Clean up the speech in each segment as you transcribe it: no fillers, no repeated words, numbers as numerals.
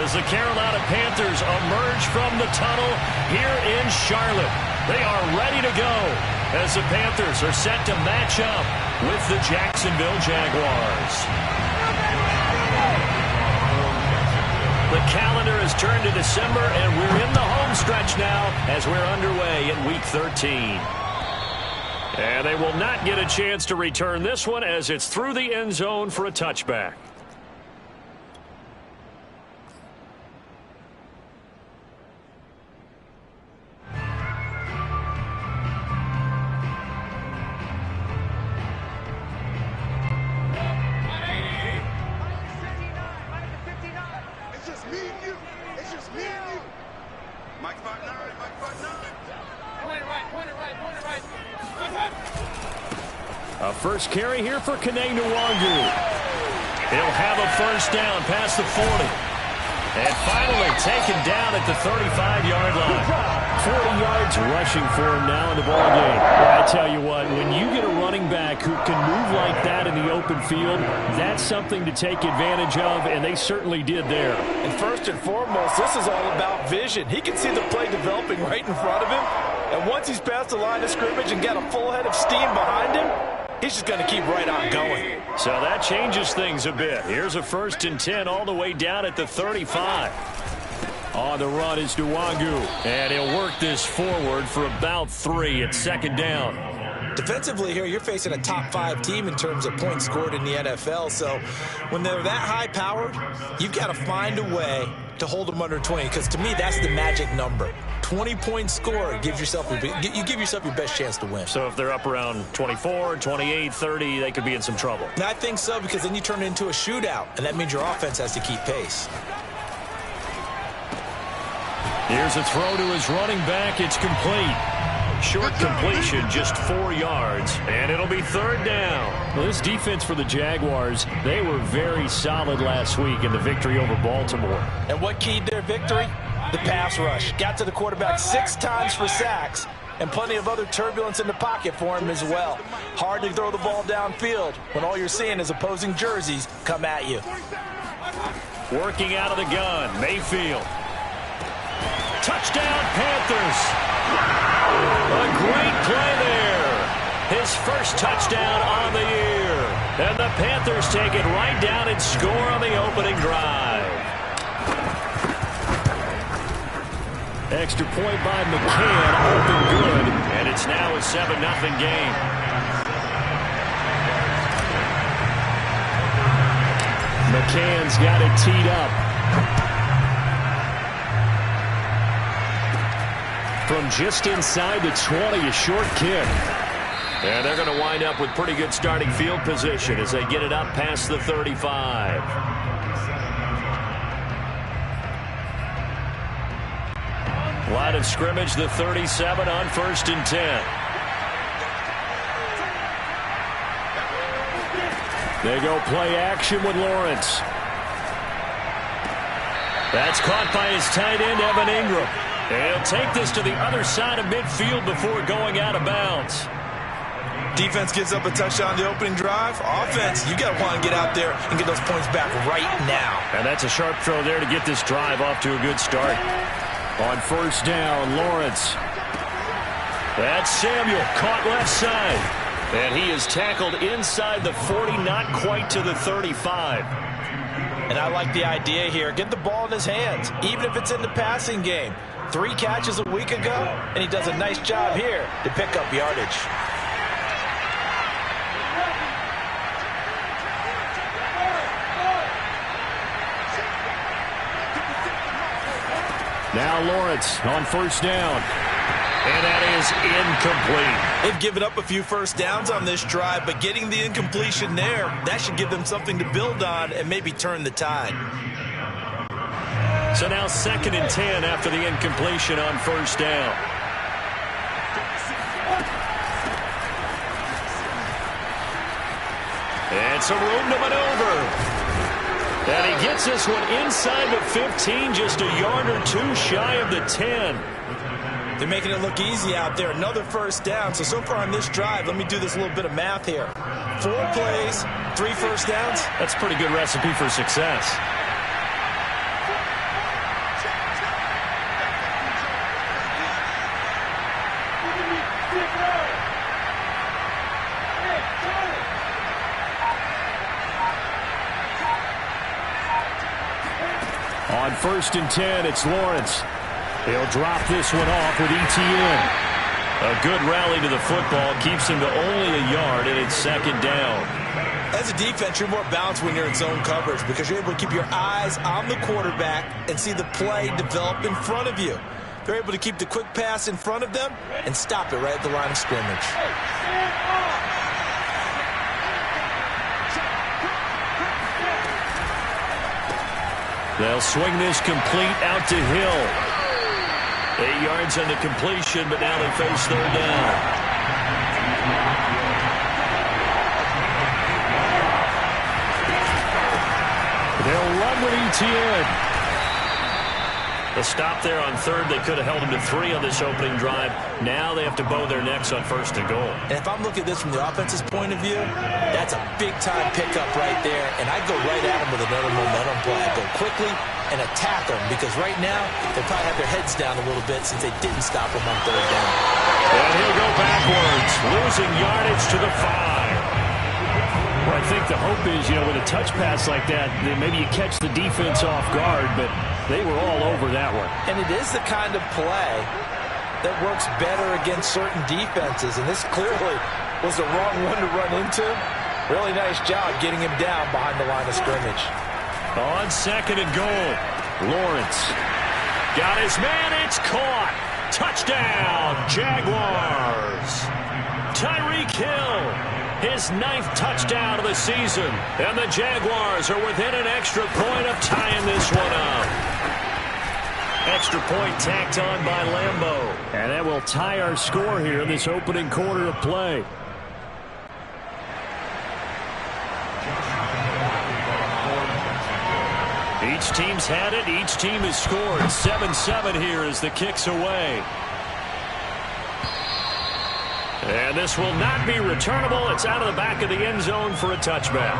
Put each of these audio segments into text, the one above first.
as the Carolina Panthers emerge from the tunnel here in Charlotte. They are ready to go as the Panthers are set to match up with the Jacksonville Jaguars. The calendar has turned to December, and we're in the home stretch now as we're underway in Week 13. And they will not get a chance to return this one as it's through the end zone for a touchback. A first carry here for Kene Nwangu. He'll have a first down past the 40. And finally taken down at the 35-yard line. 40 yards rushing for him now in the ball game. Well, I tell you what, when you get a running back who can move like that in the open field, that's something to take advantage of, and they certainly did there. And first and foremost, this is all about vision. He can see the play developing right in front of him. And once he's past the line of scrimmage and got a full head of steam behind him, he's just going to keep right on going. So that changes things a bit. Here's a 1st and 10 all the way down at the 35. On the run is Nwangu. And he'll work this forward for about 3 at 2nd down. Defensively here, you're facing a top 5 team in terms of points scored in the NFL. So when they're that high-powered, you've got to find a way to hold them under 20. Because to me, that's the magic number. 20-point score gives yourself you give yourself your best chance to win. So if they're up around 24, 28, 30, they could be in some trouble. And I think so, because then you turn it into a shootout, and that means your offense has to keep pace. Here's a throw to his running back. It's complete. Short completion, just 4 yards, and it'll be 3rd down. Well, this defense for the Jaguars, they were very solid last week in the victory over Baltimore. And what keyed their victory? The pass rush. Got to the quarterback 6 times for sacks, and plenty of other turbulence in the pocket for him as well. Hard to throw the ball downfield when all you're seeing is opposing jerseys come at you. Working out of the gun, Mayfield. Touchdown, Panthers. A great play there. His first touchdown on the year. And the Panthers take it right down and score on the opening drive. Extra point by McCann, up and good. And it's now a 7-0 game. McCann's got it teed up. From just inside the 20, a short kick. And they're going to wind up with pretty good starting field position as they get it up past the 35. Line of scrimmage, the 37 on 1st and 10. They go play action with Lawrence. That's caught by his tight end, Evan Ingram. And he'll take this to the other side of midfield before going out of bounds. Defense gives up a touchdown on the opening drive. Offense, you got to want to get out there and get those points back right now. And that's a sharp throw there to get this drive off to a good start. On 1st down, Lawrence. That's Samuel, caught left side. And he is tackled inside the 40, not quite to the 35. And I like the idea here. Get the ball in his hands, even if it's in the passing game. 3 catches a week ago, and he does a nice job here to pick up yardage. Now Lawrence on 1st down. And that is incomplete. They've given up a few first downs on this drive, but getting the incompletion there, that should give them something to build on and maybe turn the tide. So now 2nd and 10 after the incompletion on 1st down. And some room to maneuver. And he gets this one inside the 15, just a yard or 2 shy of the 10. They're making it look easy out there. Another first down. So far on this drive, let me do this little bit of math here. 4 plays, 3 first downs. That's a pretty good recipe for success. On 1st and 10, it's Lawrence. He'll drop this one off with ETN. A good rally to the football keeps him to only a yard, and it's 2nd down. As a defense, you're more balanced when you're in zone coverage because you're able to keep your eyes on the quarterback and see the play develop in front of you. They're able to keep the quick pass in front of them and stop it right at the line of scrimmage. They'll swing this complete out to Hill. 8 yards on the completion, but now they face 3rd down. They'll run with ETN. The stop there on 3rd. They could have held him to 3 on this opening drive. Now they have to bow their necks on 1st and goal. And if I'm looking at this from the offense's point of view, that's a big-time pickup right there. And I go right at him with another momentum play. I go quickly and attack them because right now they probably have their heads down a little bit since they didn't stop him on 3rd down. And he'll go backwards, losing yardage to the 5. Well, I think the hope is, with a touch pass like that, maybe you catch the defense off guard, but they were all over that one. And it is the kind of play that works better against certain defenses, and this clearly was the wrong one to run into. Really nice job getting him down behind the line of scrimmage. On 2nd and goal, Lawrence got his man. It's caught. Touchdown, Jaguars. Tyreek Hill, his 9th touchdown of the season. And the Jaguars are within an extra point of tying this one up. Extra point tacked on by Lambeau. And that will tie our score here in this opening quarter of play. Each team's had it. Each team has scored. 7-7 here as the kick's away. And this will not be returnable. It's out of the back of the end zone for a touchback.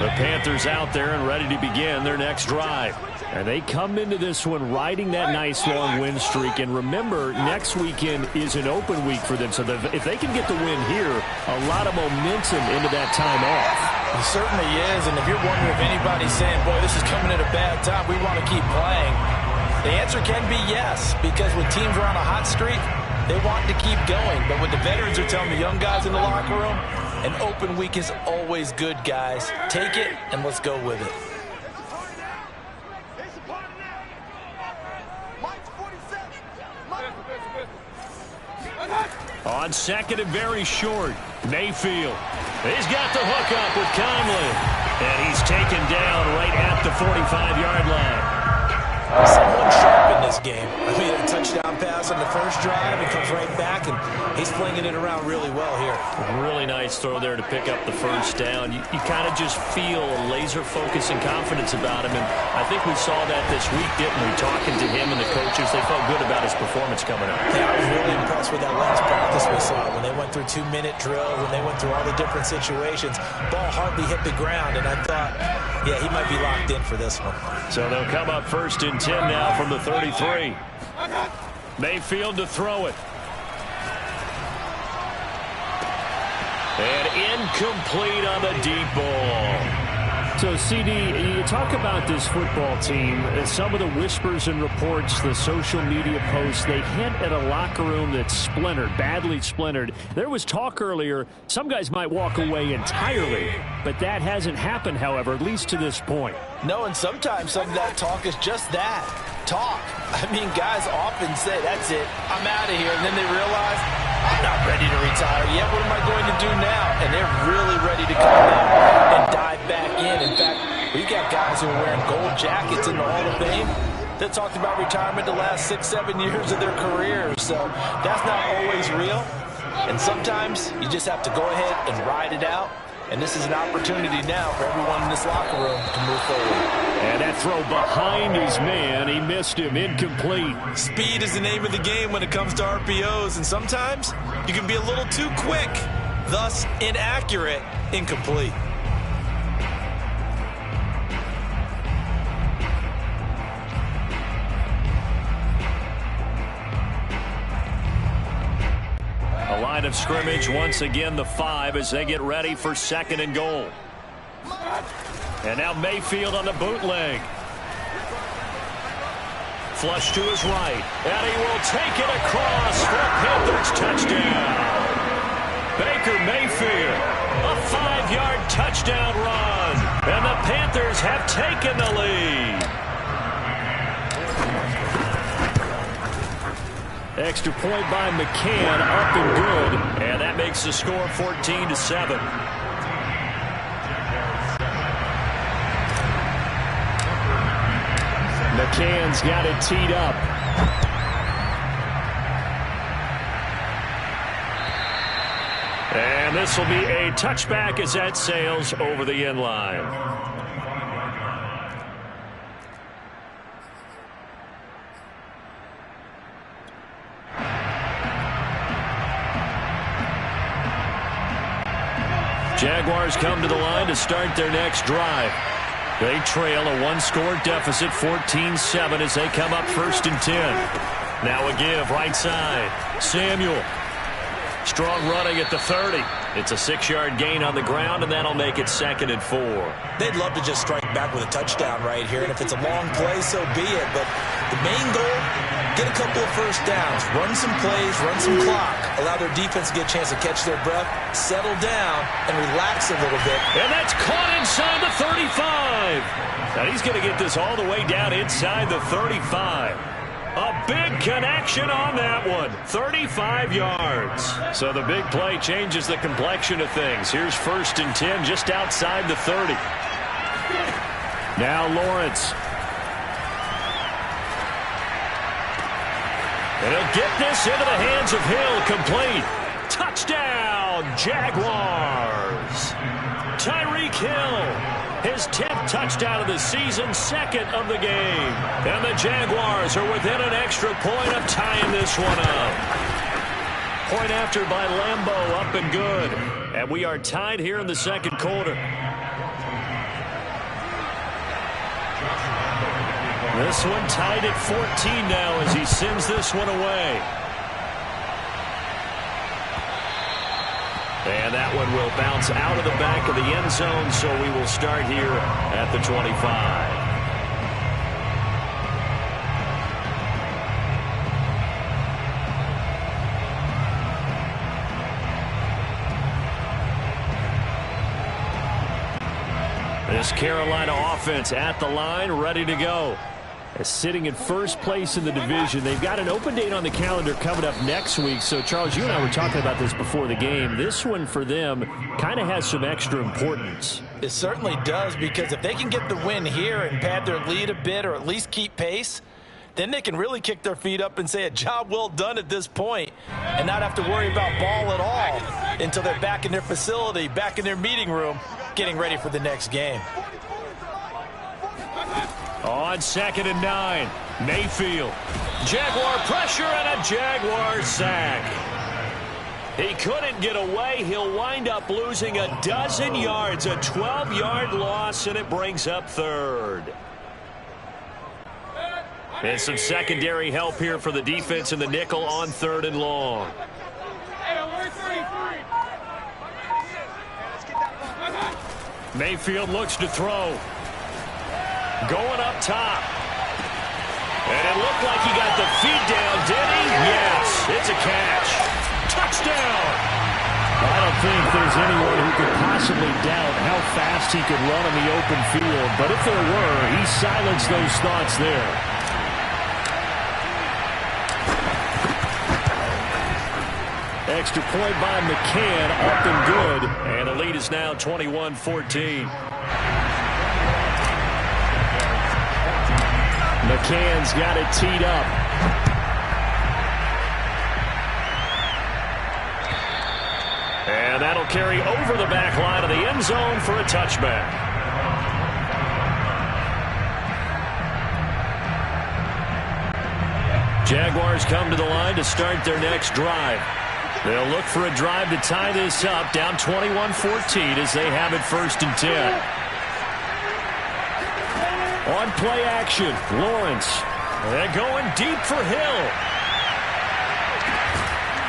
The Panthers out there and ready to begin their next drive. And they come into this one riding that nice long win streak. And remember, next weekend is an open week for them. So if they can get the win here, a lot of momentum into that time off. It certainly is. And if you're wondering if anybody's saying, boy, this is coming at a bad time, we want to keep playing, the answer can be yes. Because when teams are on a hot streak, they want to keep going. But what the veterans are telling the young guys in the locker room, an open week is always good, guys. Take it, and let's go with it. On 2nd and very short, Mayfield. He's got the hook up with Conley. And he's taken down right at the 45-yard line. Someone sharp in this game. I mean, a touchdown pass on the first drive. He comes right back, and he's flinging it around really well here. Really nice throw there to pick up the first down. You kind of just feel a laser focus and confidence about him, and I think we saw that this week, didn't we? Talking to him and the coaches, they felt good about his performance coming up. Yeah, I was really impressed with that last practice we saw when they went through 2-minute drills, when they went through all the different situations. Ball hardly hit the ground, and I thought, yeah, he might be locked in for this one. So they'll come up 1st and 10 now from the 33. Mayfield to throw it. And incomplete on the deep ball. So, CD, you talk about this football team, some of the whispers and reports, the social media posts, they hint at a locker room that's splintered, badly splintered. There was talk earlier, some guys might walk away entirely, but that hasn't happened, however, at least to this point. No, and sometimes some of that talk is just that, talk. I mean, guys often say, that's it, I'm out of here, and then they realize, I'm not ready to retire yet. What am I going to do now? And they're really ready to come in and dive back in. In fact, we got guys who are wearing gold jackets in the Hall of Fame that talked about retirement the last 6-7 years of their careers. So that's not always real. And sometimes you just have to go ahead and ride it out. And this is an opportunity now for everyone in this locker room to move forward. And that throw behind his man, he missed him, incomplete. Speed is the name of the game when it comes to RPOs, and sometimes you can be a little too quick, thus inaccurate, incomplete. line of scrimmage. Once again, the 5 as they get ready for 2nd and goal. And now Mayfield on the bootleg. Flush to his right. And he will take it across for a Panthers touchdown. Baker Mayfield, a 5-yard touchdown run. And the Panthers have taken the lead. Extra point by McCann, up and good. And that makes the score 14-7. McCann's got it teed up. And this will be a touchback as that sails over the end line. Jaguars come to the line to start their next drive. They trail a 1-score deficit, 14-7, as they come up 1st and 10. Now a give, right side. Samuel. Strong running at the 30. It's a 6-yard gain on the ground, and that'll make it 2nd and 4. They'd love to just strike back with a touchdown right here, and if it's a long play, so be it. But the main goal, get a couple of first downs, run some plays, run some clock, allow their defense to get a chance to catch their breath, settle down, and relax a little bit. And that's caught inside the 35. Now he's going to get this all the way down inside the 35. A big connection on that one. 35 yards. So the big play changes the complexion of things. Here's 1st and 10 just outside the 30. Now Lawrence. And he'll get this into the hands of Hill. Complete. Touchdown, Jaguars. Tyreek Hill. His 10th touchdown of the season, 2nd of the game. And the Jaguars are within an extra point of tying this one up. Point after by Lambeau, up and good. And we are tied here in the 2nd quarter. This one tied at 14 now as he sends this one away. And that one will bounce out of the back of the end zone, so we will start here at the 25. This Carolina offense at the line, ready to go. Sitting in 1st place in the division. They've got an open date on the calendar coming up next week. So, Charles, you and I were talking about this before the game. This one for them kind of has some extra importance. It certainly does, because if they can get the win here and pad their lead a bit or at least keep pace, then they can really kick their feet up and say a job well done at this point and not have to worry about ball at all until they're back in their facility, back in their meeting room, getting ready for the next game. On 2nd and 9, Mayfield. Jaguar pressure and a Jaguar sack. He couldn't get away. He'll wind up losing a dozen yards, a 12-yard loss, and it brings up 3rd. And some secondary help here for the defense in the nickel on 3rd and long. Mayfield looks to throw. Going up top. And it looked like he got the feet down, did he? Yes, it's a catch. Touchdown. I don't think there's anyone who could possibly doubt how fast he could run in the open field. But if there were, he silenced those thoughts there. Extra point by McCann, up and good. And the lead is now 21-14. McCann's got it teed up. And that'll carry over the back line of the end zone for a touchback. Jaguars come to the line to start their next drive. They'll look for a drive to tie this up, down 21-14 as they have it 1st and 10. On play action, Lawrence. They're going deep for Hill.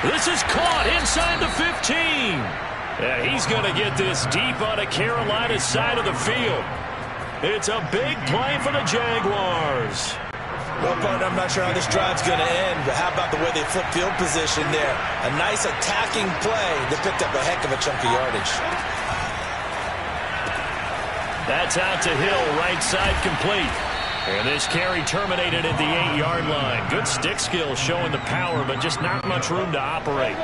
This is caught inside the 15. Yeah, he's going to get this deep on the Carolina side of the field. It's a big play for the Jaguars. Well, partner, I'm not sure how this drive's going to end, but how about the way they flip field position there? A nice attacking play that picked up a heck of a chunk of yardage. That's out to Hill, right side complete. And this carry terminated at the 8-yard line. Good stick skills showing the power, but just not much room to operate.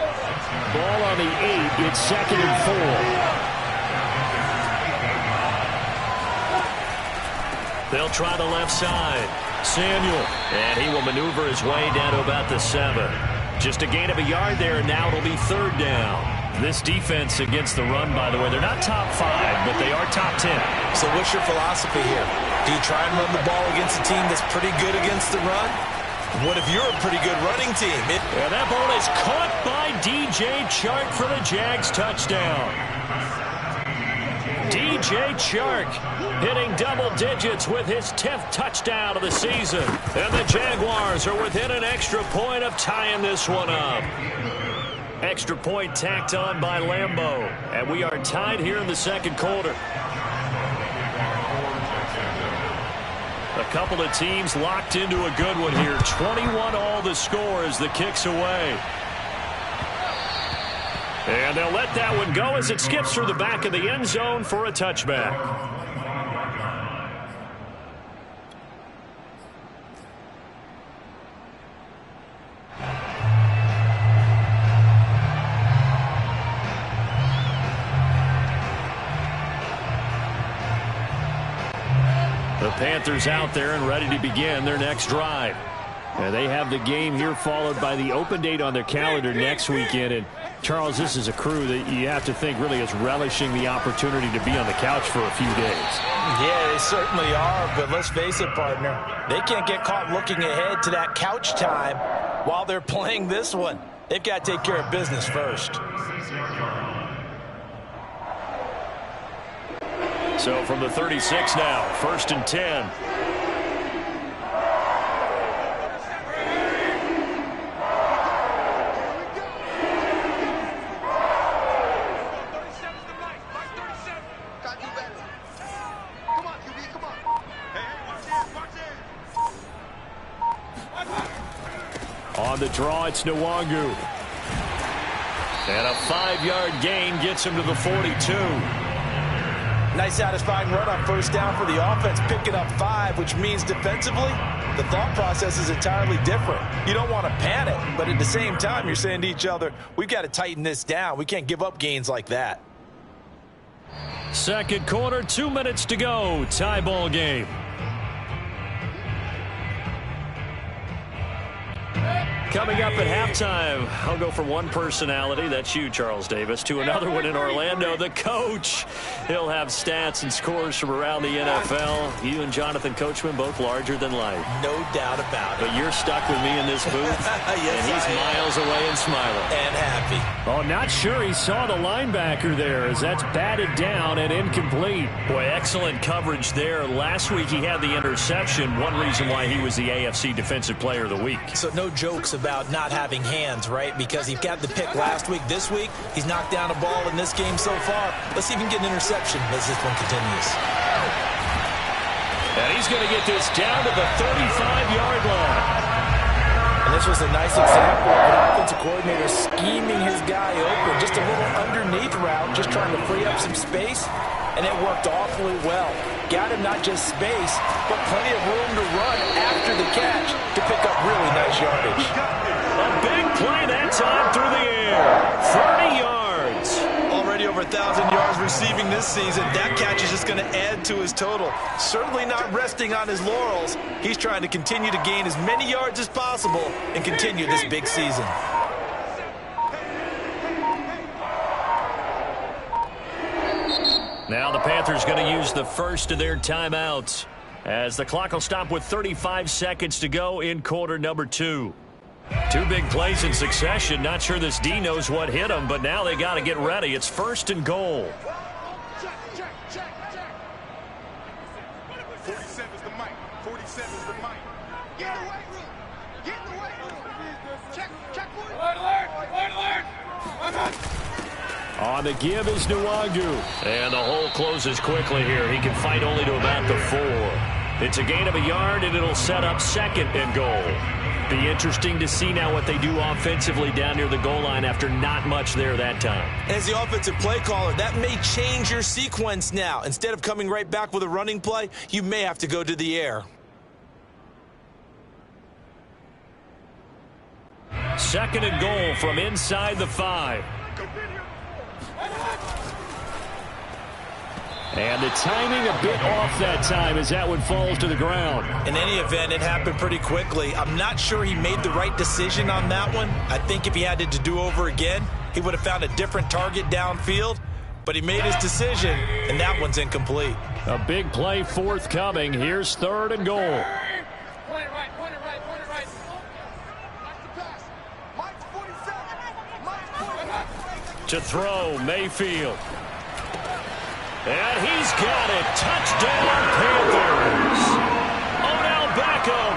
Ball on the 8. It's 2nd and 4. They'll try the left side. Samuel, and he will maneuver his way down to about the 7. Just a gain of a yard there, and now it'll be 3rd down. This defense against the run, by the way, they're not top 5, but they are top 10. So what's your philosophy here? Do you try and run the ball against a team that's pretty good against the run? What if you're a pretty good running team? And that ball is caught by DJ Chark for the Jags touchdown. DJ Chark hitting double digits with his 10th touchdown of the season. And the Jaguars are within an extra point of tying this one up. Extra point tacked on by Lambeau. And we are tied here in the 2nd quarter. A couple of teams locked into a good one here. 21-all the score as the kick's away. And they'll let that one go as it skips through the back of the end zone for a touchback. The Panthers out there and ready to begin their next drive. And they have the game here followed by the open date on their calendar next weekend. And Charles, this is a crew that you have to think really is relishing the opportunity to be on the couch for a few days. Yeah, they certainly are, but let's face it, partner. They can't get caught looking ahead to that couch time while they're playing this one. They've got to take care of business first. So from the 36 now, 1st and 10. On the draw, it's Nwangu. And a 5-yard gain gets him to the 42. Nice satisfying run on 1st down for the offense, picking up 5, which means defensively, the thought process is entirely different. You don't want to panic, but at the same time, you're saying to each other, we've got to tighten this down. We can't give up gains like that. 2nd quarter, 2 minutes to go. Tie ball game. Coming up at halftime, I'll go from one personality, that's you, Charles Davis, to another one in Orlando, the coach. He'll have stats and scores from around the NFL. You and Jonathan Coachman, both larger than life. No doubt about it. But you're stuck with me in this booth, yes, and he's miles away and smiling. And happy. Oh, not sure he saw the linebacker there as that's batted down and incomplete. Boy, excellent coverage there. Last week he had the interception, one reason why he was the AFC Defensive Player of the Week. So no jokes about not having hands, right? Because he got the pick last week. This week, he's knocked down a ball in this game so far. Let's see if he can get an interception as this one continues. And he's going to get this down to the 35-yard line. And this was a nice example of an offensive coordinator scheming his guy open. Just a little underneath route, just trying to free up some space. And it worked awfully well. Got him not just space, but plenty of room to run after the catch to pick up really nice yardage. A big play that time through the air. 30 yards. Already over 1,000 yards receiving this season. That catch is just going to add to his total. Certainly not resting on his laurels. He's trying to continue to gain as many yards as possible and continue this big season. Now the Panthers going to use the first of their timeouts as the clock will stop with 35 seconds to go in quarter number 2. 2 big plays in succession. Not sure this D knows what hit him, but now they got to get ready. It's 1st and goal. 47 is the mic. 47 is the mic. Get in the weight room. Get in the weight room. Check. Alert. On the give is Nwangu. And the hole closes quickly here. He can fight only to about the 4. It's a gain of a yard, and it'll set up 2nd and goal. Be interesting to see now what they do offensively down near the goal line after not much there that time. As the offensive play caller, that may change your sequence now. Instead of coming right back with a running play, you may have to go to the air. 2nd and goal from inside the 5. And the timing a bit off that time as that one falls to the ground. In any event, it happened pretty quickly. I'm not sure he made the right decision on that one. I think if he had it to do over again, he would have found a different target downfield. But he made his decision, and that one's incomplete. A big play forthcoming. Here's 3rd and goal. Point it right, point it right, point it right. Watch the pass. Mike's 47. Mike's 47. To throw, Mayfield. And he's got it. Touchdown, Panthers. Odell Beckham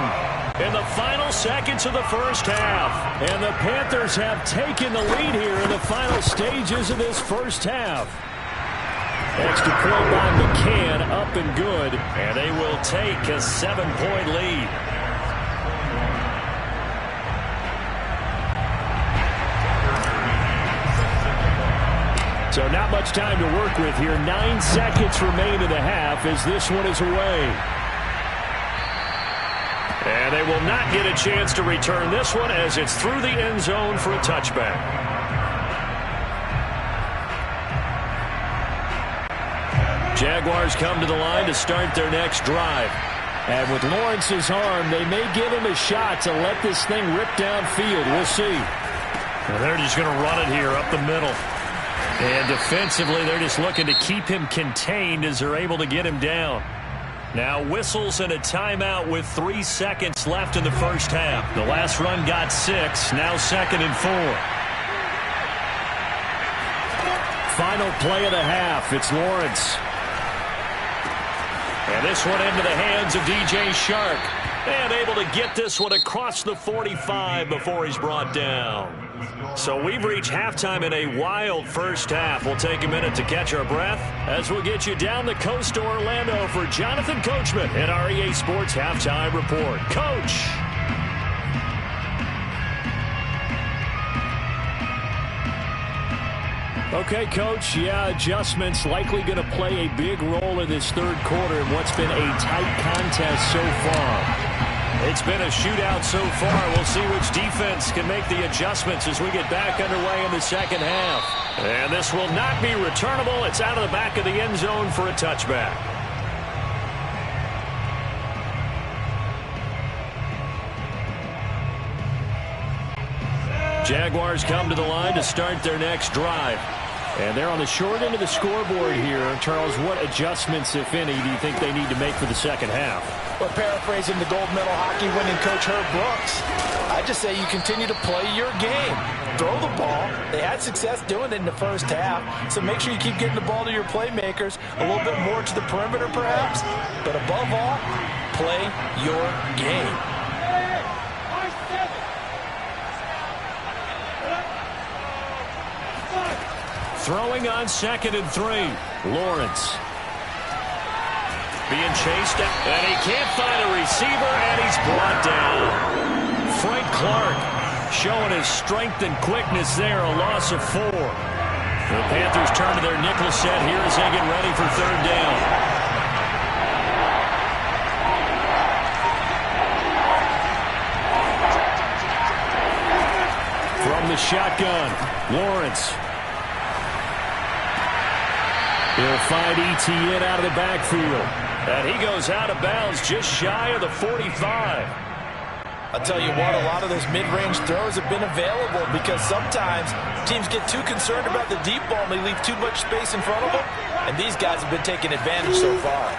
in the final seconds of the first half. And the Panthers have taken the lead here in the final stages of this first half. Extra point by McCann, up and good. And they will take a 7-point lead. So not much time to work with here. 9 seconds remain in the half as this one is away. And they will not get a chance to return this one as it's through the end zone for a touchback. Jaguars come to the line to start their next drive. And with Lawrence's arm, they may give him a shot to let this thing rip downfield. We'll see. Well, they're just going to run it here up the middle. And defensively, they're just looking to keep him contained as they're able to get him down. Now whistles and a timeout with 3 seconds left in the first half. The last run got 6, now 2nd and 4. Final play of the half. It's Lawrence. And this one into the hands of DJ Shark. And able to get this one across the 45 before he's brought down. So we've reached halftime in a wild first half. We'll take a minute to catch our breath as we'll get you down the coast to Orlando for Jonathan Coachman and our EA Sports Halftime Report. Coach. Okay, Coach. Yeah, adjustments likely going to play a big role in this third quarter in what's been a tight contest so far. It's been a shootout so far. We'll see which defense can make the adjustments as we get back underway in the second half. And this will not be returnable. It's out of the back of the end zone for a touchback. Jaguars come to the line to start their next drive. And they're on the short end of the scoreboard here. Charles, what adjustments, if any, do you think they need to make for the second half? Well, paraphrasing the gold medal hockey winning coach Herb Brooks, I just say you continue to play your game. Throw the ball. They had success doing it in the first half, so make sure you keep getting the ball to your playmakers, a little bit more to the perimeter perhaps, but above all, play your game. Throwing on 2nd and 3. Lawrence. Being chased, and he can't find a receiver, and he's brought down. Frank Clark showing his strength and quickness there, a loss of 4. The Panthers turn to their nickel set here as they get ready for 3rd down. From the shotgun, Lawrence. He'll find ETN out of the backfield. And he goes out of bounds just shy of the 45. I'll tell you what, a lot of those mid-range throws have been available because sometimes teams get too concerned about the deep ball and they leave too much space in front of them. And these guys have been taking advantage so far.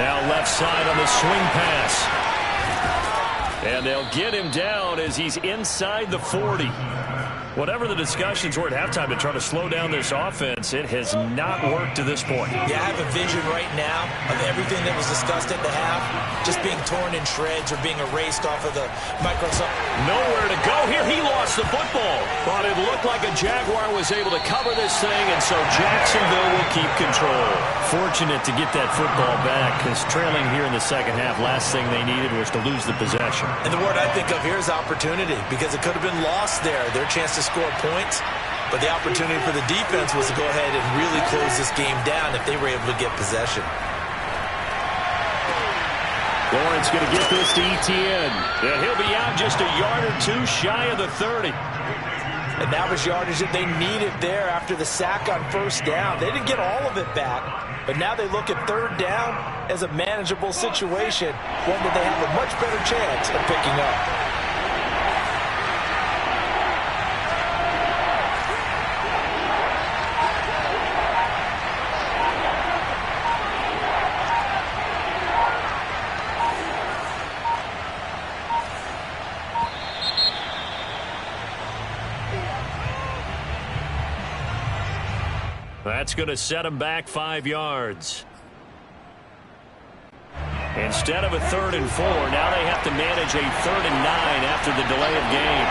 Now left side on the swing pass. And they'll get him down as he's inside the 40. Whatever the discussions were at halftime to try to slow down this offense, it has not worked to this point. Yeah, I have a vision right now of everything that was discussed at the half just being torn in shreds or being erased off of the Microsoft. Nowhere to go here he lost the football. But it looked like a Jaguar was able to cover this thing, and so Jacksonville will keep control. Fortunate to get that football back, because trailing here in the second half, last thing they needed was to lose the possession. And the word I think of here is opportunity, because it could have been lost there. Their chance to score points, but the opportunity for the defense was to go ahead and really close this game down if they were able to get possession. Lawrence going to get this to Etienne. And he'll be out just a yard or two shy of the 30. And that was yardage that they needed there after the sack on first down. They didn't get all of it back, but now they look at third down as a manageable situation, one that they have a much better chance of picking up. That's going to set him back 5 yards. Instead of a 3rd and 4, now they have to manage a 3rd and 9 after the delay of game.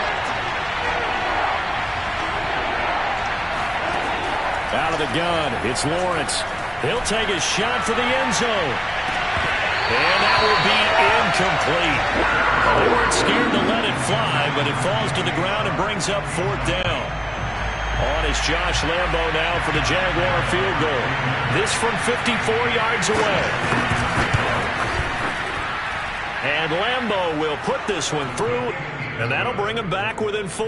Out of the gun, it's Lawrence. He'll take a shot for the end zone. And that will be incomplete. Well, they weren't scared to let it fly, but it falls to the ground and brings up 4th down. On is Josh Lambo now for the Jaguar field goal. This from 54 yards away. And Lambo will put this one through, and that'll bring him back within 4.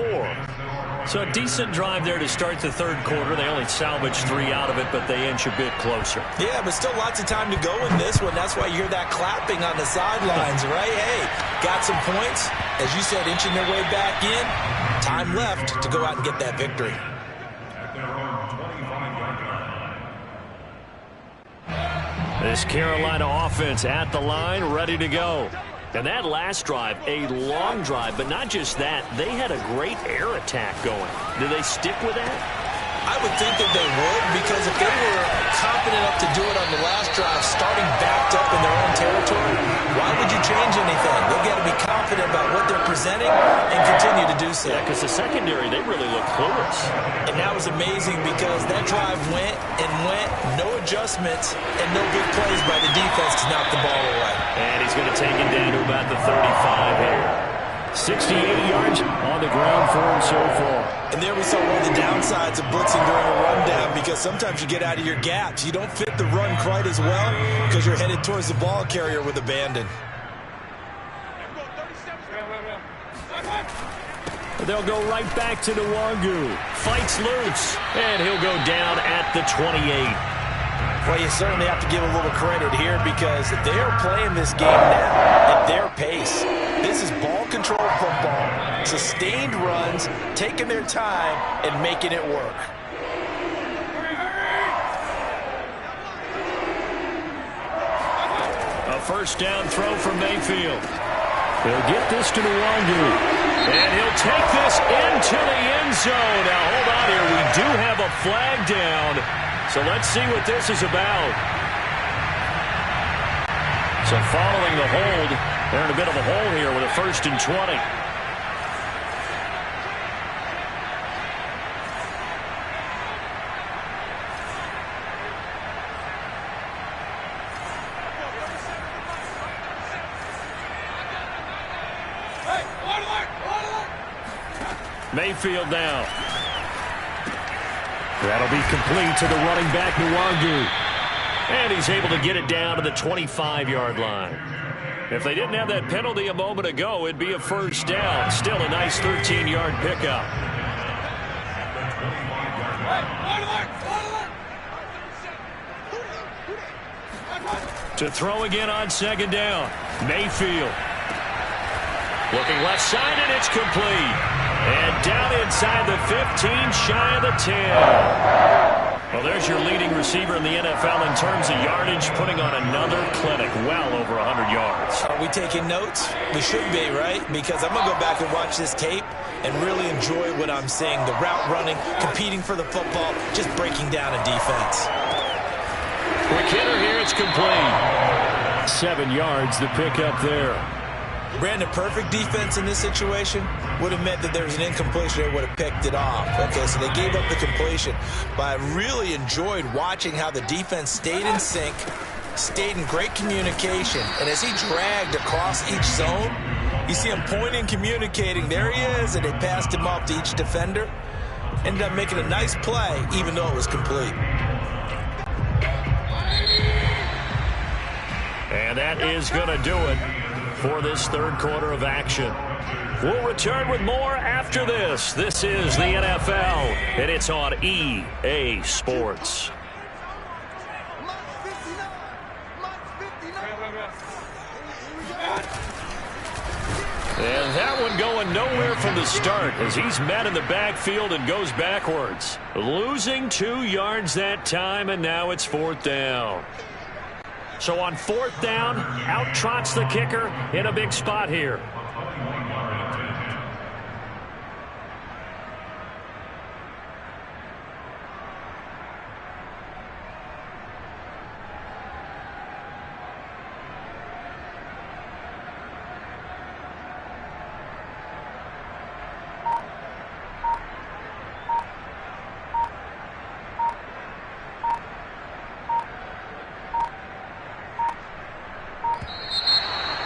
So a decent drive there to start the 3rd quarter. They only salvaged 3 out of it, but they inch a bit closer. Yeah, but still lots of time to go in this one. That's why you hear that clapping on the sidelines, right? Hey, got some points. As you said, inching their way back in. Time left to go out and get that victory. This Carolina offense at the line, ready to go. And that last drive, a long drive, but not just that. They had a great air attack going. Do they stick with that? I would think that they would, because if they were confident enough to do it on the last drive, starting backed up in their own territory, why would you change anything? They've got to be confident about what they're presenting and continue to do so. Yeah, because the secondary, they really look clueless. And that was amazing, because that drive went and went, no adjustments, and no big plays by the defense to knock the ball away. And he's going to take it down to about the 35 here. 68 yards on the ground for him so far. And there we saw one of the downsides of blitzing during a rundown, because sometimes you get out of your gaps. You don't fit the run quite as well because you're headed towards the ball carrier with abandon. They'll go right back to Nwangu. Fights loose, and he'll go down at the 28. Well, you certainly have to give a little credit here, because they're playing this game now at their pace. This is ball control football, sustained runs, taking their time and making it work. A first down throw from Mayfield. He'll get this to Nwangu. And he'll take this into the end zone. Now, hold on here. We do have a flag down. So let's see what this is about. So following the hold, they're in a bit of a hole here with a 1st and 20. Mayfield now. That'll be complete to the running back, Nwangu. And he's able to get it down to the 25-yard line. If they didn't have that penalty a moment ago, it'd be a first down. Still a nice 13-yard pickup. To throw again on 2nd down. Mayfield. Looking left side, and it's complete. And down inside the 15, shy of the 10. Well, there's your leading receiver in the NFL in terms of yardage, putting on another clinic, well over 100 yards. Are we taking notes? We should be, right? Because I'm going to go back and watch this tape and really enjoy what I'm seeing. The route running, competing for the football, just breaking down a defense. Quick hitter here, it's complete. 7 yards, the pickup there. Brandon, perfect defense in this situation would have meant that there was an incompletion. They would have picked it off. Okay, so they gave up the completion. But I really enjoyed watching how the defense stayed in sync, stayed in great communication. And as he dragged across each zone, you see him pointing, communicating. There he is, and they passed him off to each defender. Ended up making a nice play, even though it was complete. And that is going to do it for this third quarter of action. We'll return with more after this. This is the NFL, and it's on EA Sports. And that one going nowhere from the start as he's met in the backfield and goes backwards. Losing 2 yards that time, and now it's 4th down. So on 4th down, out trots the kicker in a big spot here.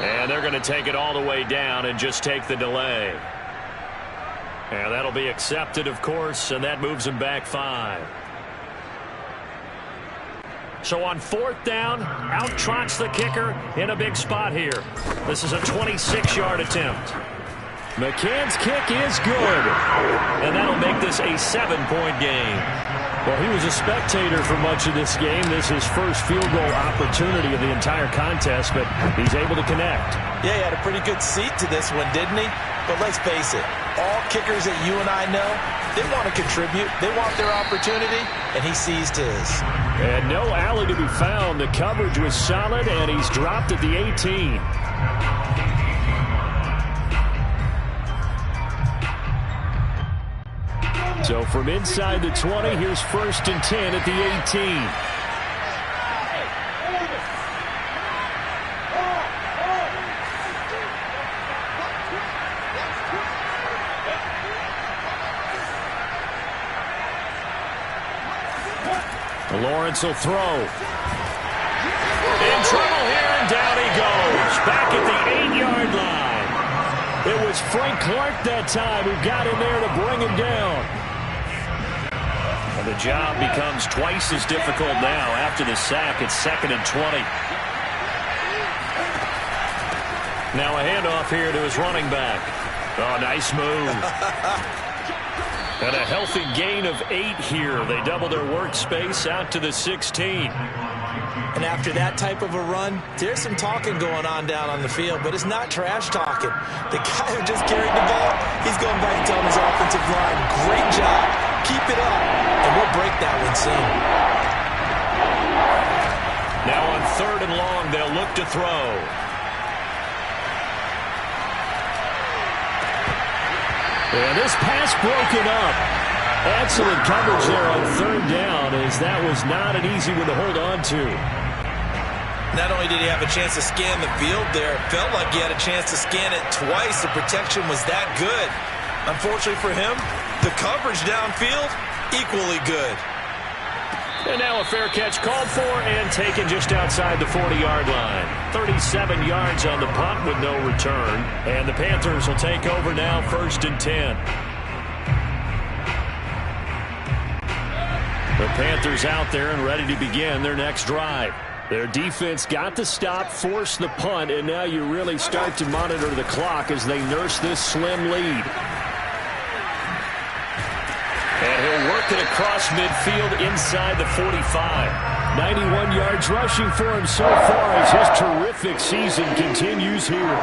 And they're going to take it all the way down and just take the delay. And that'll be accepted, of course, and that moves them back 5. So on 4th down, out trots the kicker in a big spot here. This is a 26-yard attempt. McCann's kick is good. And that'll make this a 7-point game. Well, he was a spectator for much of this game. This is his first field goal opportunity of the entire contest, but he's able to connect. Yeah, he had a pretty good seat to this one, didn't he? But let's face it, all kickers that you and I know, they want to contribute. They want their opportunity, and he seized his. And no alley to be found. The coverage was solid, and he's dropped at the 18. So from inside the 20, here's 1st and 10 at the 18. Lawrence will throw. In trouble here, and down he goes. Back at the 8-yard line. It was Frank Clark that time who got in there to bring him down. And the job becomes twice as difficult now after the sack. It's 2nd and 20. Now a handoff here to his running back. Oh, nice move. And a healthy gain of 8 here. They double their workspace out to the 16. And after that type of a run, there's some talking going on down on the field, but it's not trash talking. The guy who just carried the ball, he's going back to tell his offensive line, great job, keep it up, and we'll break that one soon. Now on 3rd and long, they'll look to throw. And this pass broken up. Excellent coverage there on 3rd down, as that was not an easy one to hold on to. Not only did he have a chance to scan the field there, it felt like he had a chance to scan it twice. The protection was that good. Unfortunately for him, the coverage downfield, equally good. And now a fair catch called for and taken just outside the 40-yard line. 37 yards on the punt with no return. And the Panthers will take over now, 1st and 10. The Panthers out there and ready to begin their next drive. Their defense got the stop, forced the punt, and now you really start to monitor the clock as they nurse this slim lead. And he'll work it across midfield inside the 45. 91 yards rushing for him so far as his terrific season continues here.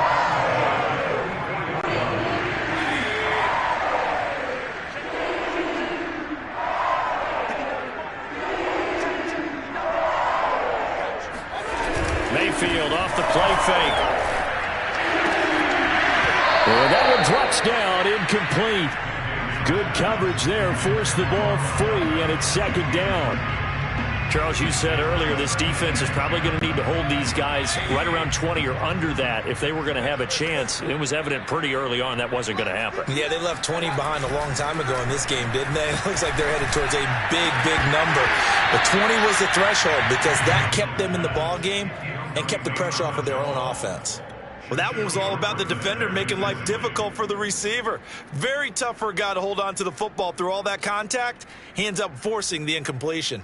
Mayfield off the play fake. And that one drops down, incomplete. Good coverage there, forced the ball free, and it's 2nd down. Charles, you said earlier this defense is probably going to need to hold these guys right around 20 or under that if they were going to have a chance. It was evident pretty early on that wasn't going to happen. Yeah, they left 20 behind a long time ago in this game, didn't they? It looks like they're headed towards a big, big number. But 20 was the threshold because that kept them in the ball game and kept the pressure off of their own offense. Well, that one was all about the defender making life difficult for the receiver. Very tough for a guy to hold on to the football through all that contact. He ends up forcing the incompletion.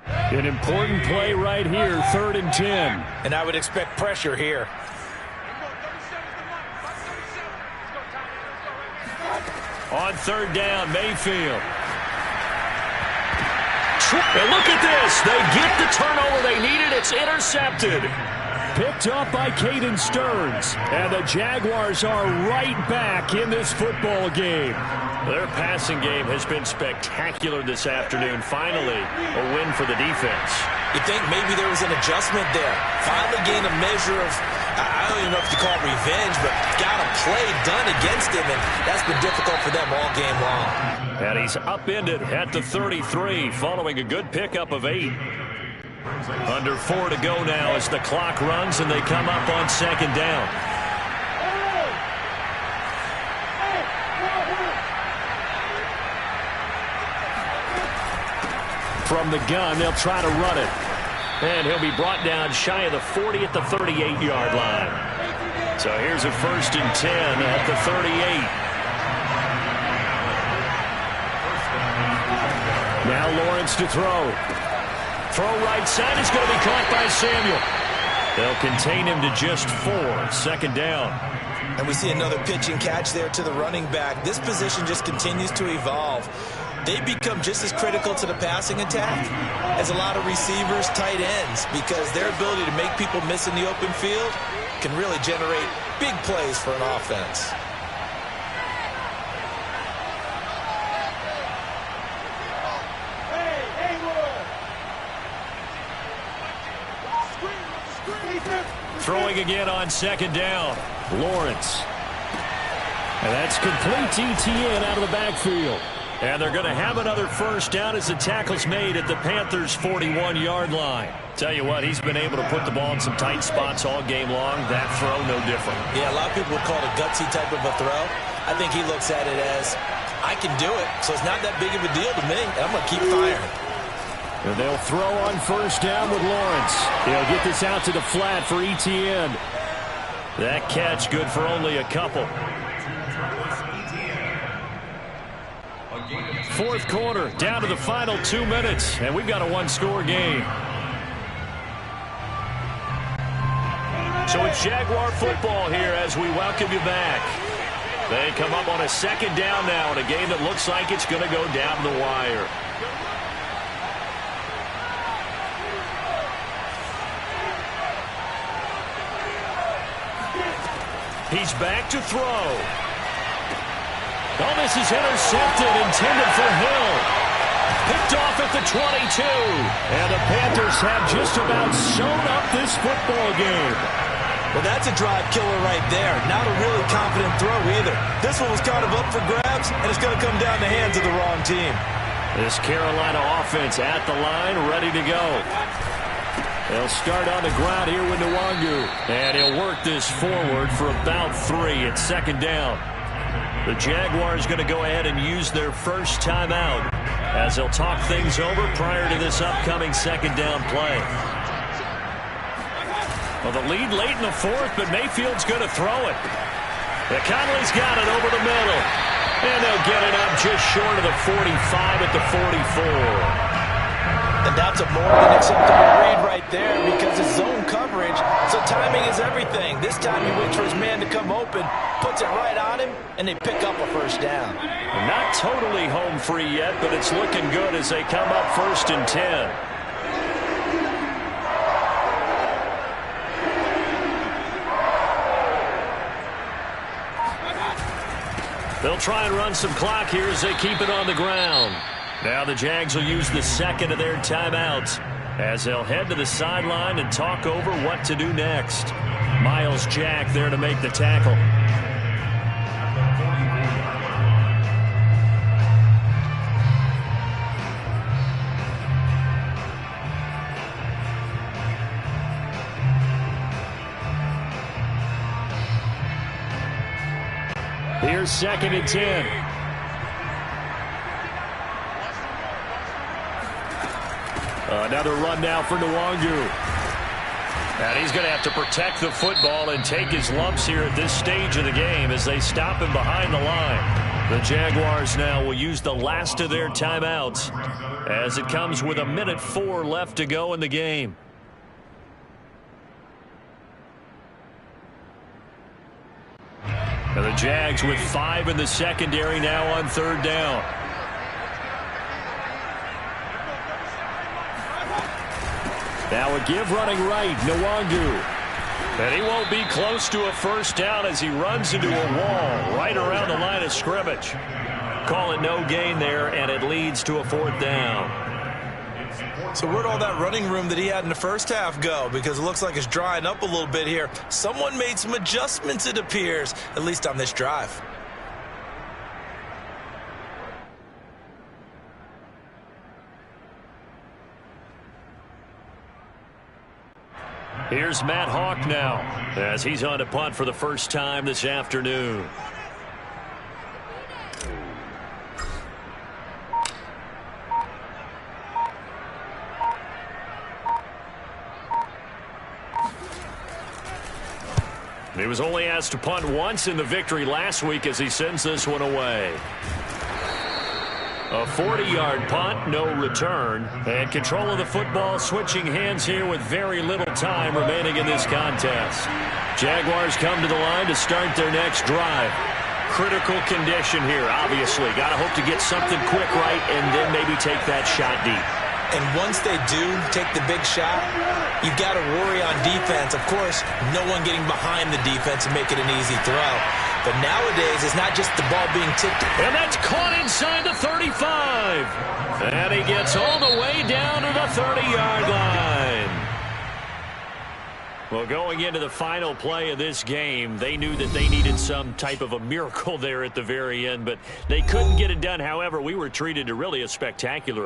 An important play right here, 3rd and 10. And I would expect pressure here. On 3rd down, Mayfield. And look at this. They get the turnover they needed. It's intercepted. Picked up by Caden Stearns. And the Jaguars are right back in this football game. Their passing game has been spectacular this afternoon. Finally, a win for the defense. You think maybe there was an adjustment there. Finally gained a measure of, I don't even know if you call it revenge, but got a play done against him, and that's been difficult for them all game long. And he's upended at the 33 following a good pickup of 8. Under 4 to go now as the clock runs and they come up on 2nd down. From the gun, they'll try to run it. And he'll be brought down shy of the 40 at the 38-yard line. So here's a 1st and 10 at the 38. Now Lawrence to throw. Throw right side is going to be caught by Samuel. They'll contain him to just 4. 2nd down. And we see another pitch and catch there to the running back. This position just continues to evolve. They become just as critical to the passing attack as a lot of receivers, tight ends, because their ability to make people miss in the open field can really generate big plays for an offense. Throwing again on 2nd down. Lawrence. And that's complete ETN out of the backfield. And they're going to have another 1st down as the tackle's made at the Panthers' 41-yard line. Tell you what, he's been able to put the ball in some tight spots all game long. That throw, no different. Yeah, a lot of people would call it a gutsy type of a throw. I think he looks at it as, I can do it, so it's not that big of a deal to me. I'm going to keep firing. And they'll throw on 1st down with Lawrence. He'll get this out to the flat for ETN. That catch good for only a couple. 4th quarter, down to the final 2 minutes, and we've got a 1-score game. So it's Jaguar football here as we welcome you back. They come up on a 2nd down now in a game that looks like it's going to go down the wire. He's back to throw. Oh, this is intercepted, intended for Hill. Picked off at the 22. And the Panthers have just about sewn up this football game. Well, that's a drive killer right there. Not a really confident throw either. This one was kind of up for grabs, and it's going to come down the hands of the wrong team. This Carolina offense at the line, ready to go. They'll start on the ground here with Nwangu. And he'll work this forward for about 3 at 2nd down. The Jaguars going to go ahead and use their first timeout as they'll talk things over prior to this upcoming 2nd down play. Well, the lead late in the 4th, but Mayfield's going to throw it. Conley's got it over the middle. And they'll get it up just short of the 45 at the 44. And that's a more than acceptable read right there because it's zone coverage, so timing is everything. This time he waits for his man to come open, puts it right on him, and they pick up a 1st down. Not totally home free yet, but it's looking good as they come up 1st and 10. They'll try and run some clock here as they keep it on the ground. Now the Jags will use the 2nd of their timeouts as they'll head to the sideline and talk over what to do next. Miles Jack there to make the tackle. Here's 2nd and 10. Another run now for Nwangu. And he's going to have to protect the football and take his lumps here at this stage of the game as they stop him behind the line. The Jaguars now will use the last of their timeouts as it comes with 1:04 left to go in the game. And the Jags with 5 in the secondary now on 3rd down. Now a give running right, Nwangu. And he won't be close to a first down as he runs into a wall right around the line of scrimmage. Call it no gain there, and it leads to a 4th down. So where'd all that running room that he had in the first half go? Because it looks like it's drying up a little bit here. Someone made some adjustments, it appears, at least on this drive. Here's Matt Hawk now as he's on to punt for the first time this afternoon. He was only asked to punt once in the victory last week as he sends this one away. A 40-yard punt, no return. And control of the football switching hands here with very little time remaining in this contest. Jaguars come to the line to start their next drive. Critical condition here, obviously. Got to hope to get something quick right and then maybe take that shot deep. And once they do take the big shot, you've got to worry on defense. Of course, no one getting behind the defense and make it an easy throw. But nowadays, it's not just the ball being tipped. And that's caught inside the 35. And he gets all the way down to the 30-yard line. Well, going into the final play of this game, they knew that they needed some type of a miracle there at the very end, but they couldn't get it done. However, we were treated to really a spectacular